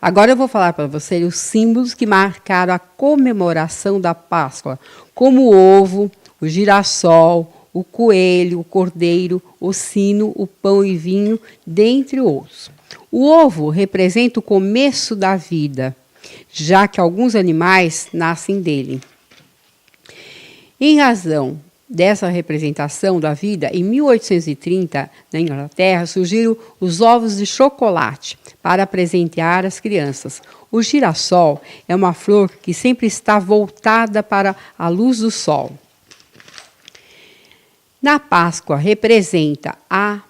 Agora eu vou falar para vocês os símbolos que marcaram a comemoração da Páscoa, como o ovo, o girassol, o coelho, o cordeiro, o sino, o pão e vinho, dentre outros. O ovo representa o começo da vida, já que alguns animais nascem dele. Em razão dessa representação da vida, em 1830, na Inglaterra, surgiram os ovos de chocolate para presentear as crianças. O girassol é uma flor que sempre está voltada para a luz do sol. Na Páscoa representa a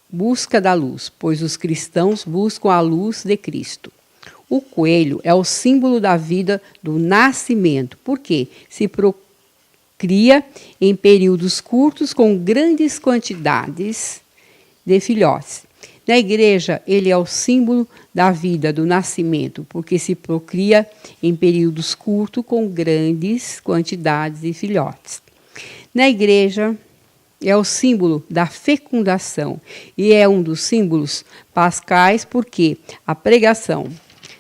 busca da luz, pois os cristãos buscam a luz de Cristo. O coelho é o símbolo da vida do nascimento, porque se cria em períodos curtos com grandes quantidades de filhotes. Na igreja, ele é o símbolo da vida do nascimento, porque se procria em períodos curtos com grandes quantidades de filhotes. Na igreja, é o símbolo da fecundação e é um dos símbolos pascais, porque a pregação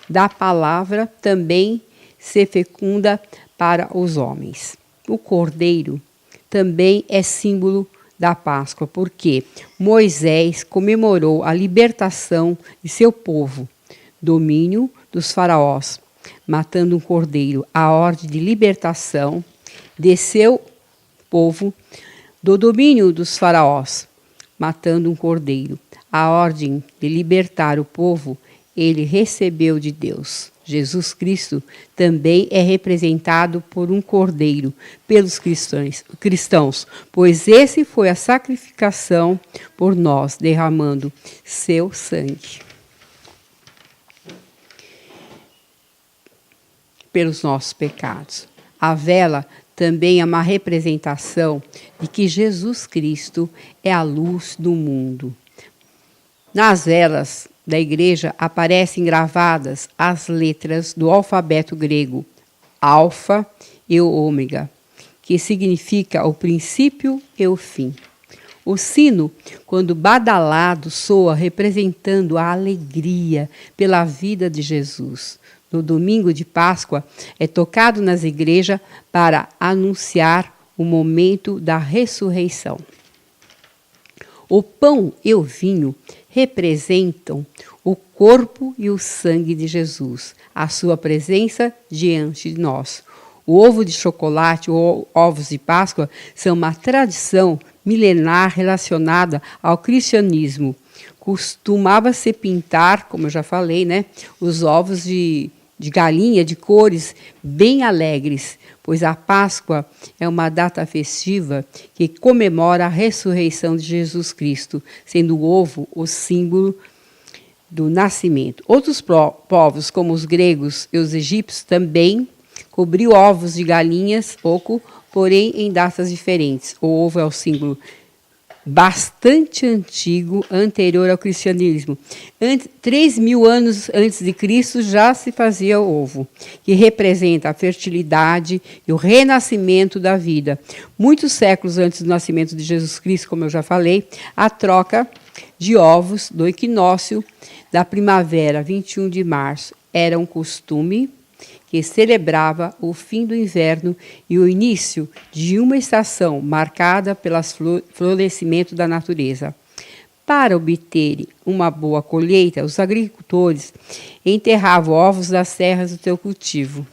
da palavra também se fecunda para os homens. O cordeiro também é símbolo da Páscoa, porque Moisés comemorou a libertação de seu povo, domínio dos faraós, matando um cordeiro, a ordem de libertação de seu povo do domínio dos faraós, matando um cordeiro. A ordem de libertar o povo ele recebeu de Deus. Jesus Cristo também é representado por um cordeiro pelos cristãos, pois esse foi a sacrificação por nós, derramando seu sangue pelos nossos pecados. A vela também é uma representação de que Jesus Cristo é a luz do mundo. Nas velas da igreja aparecem gravadas as letras do alfabeto grego, alfa e o ômega, que significa o princípio e o fim. O sino, quando badalado, soa representando a alegria pela vida de Jesus. No domingo de Páscoa, é tocado nas igrejas para anunciar o momento da ressurreição. O pão e o vinho representam o corpo e o sangue de Jesus, a sua presença diante de nós. O ovo de chocolate ou ovos de Páscoa são uma tradição milenar relacionada ao cristianismo. Costumava-se pintar, como eu já falei, os ovos de galinha de cores bem alegres, pois a Páscoa é uma data festiva que comemora a ressurreição de Jesus Cristo, sendo o ovo o símbolo do nascimento. Outros povos, como os gregos e os egípcios, também cobriam ovos de galinhas, porém em datas diferentes. O ovo é o símbolo bastante antigo, anterior ao cristianismo. 3.000 anos antes de Cristo já se fazia o ovo, que representa a fertilidade e o renascimento da vida. Muitos séculos antes do nascimento de Jesus Cristo, como eu já falei, a troca de ovos do equinócio da primavera, 21 de março, era um costume que celebrava o fim do inverno e o início de uma estação marcada pelo florescimento da natureza. Para obter uma boa colheita, os agricultores enterravam ovos das terras do seu cultivo.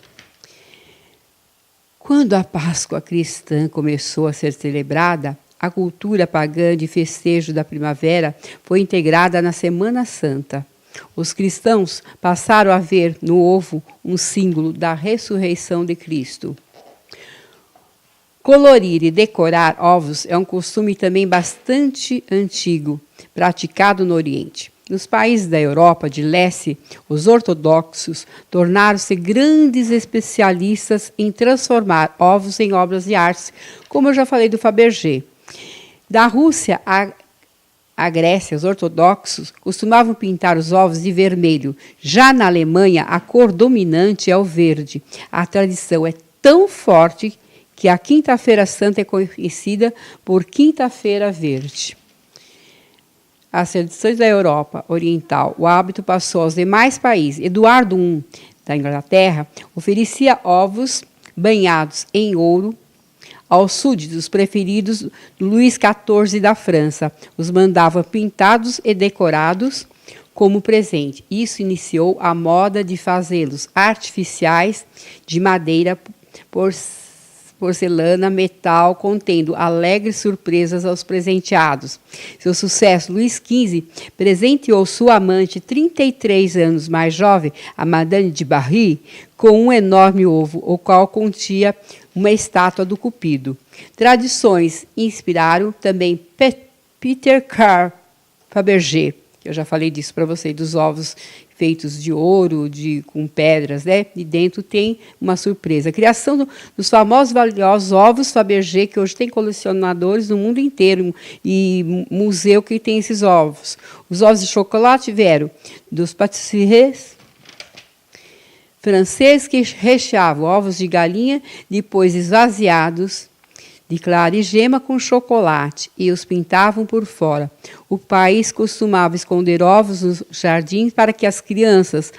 Quando a Páscoa cristã começou a ser celebrada, a cultura pagã de festejo da primavera foi integrada na Semana Santa. Os cristãos passaram a ver no ovo um símbolo da ressurreição de Cristo. Colorir e decorar ovos é um costume também bastante antigo, praticado no Oriente. Nos países da Europa de leste, os ortodoxos tornaram-se grandes especialistas em transformar ovos em obras de arte, como eu já falei do Fabergé. Da Rússia a Grécia, os ortodoxos costumavam pintar os ovos de vermelho. Já na Alemanha, a cor dominante é o verde. A tradição é tão forte que a Quinta-feira Santa é conhecida por Quinta-feira Verde. às tradições da Europa Oriental, o hábito passou aos demais países. Eduardo I, da Inglaterra, oferecia ovos banhados em ouro aos súditos preferidos do Luís XIV da França. Os mandava pintados e decorados como presente. Isso iniciou a moda de fazê-los artificiais de madeira, porcelana, metal, contendo alegres surpresas aos presenteados. Seu sucesso, Luís XV presenteou sua amante, 33 anos mais jovem, a Madame de Barry, com um enorme ovo, o qual continha uma estátua do Cupido. Tradições inspiraram também Peter Carl Fabergé, que eu já falei disso para vocês, dos ovos feitos de ouro, com pedras, né? E dentro tem uma surpresa. A criação dos famosos valiosos ovos Fabergé, que hoje tem colecionadores no mundo inteiro e museu que tem esses ovos. Os ovos de chocolate vieram dos pâtissiers franceses que recheavam ovos de galinha, depois esvaziados de clara e gema com chocolate, e os pintavam por fora. O país costumava esconder ovos nos jardins para que as crianças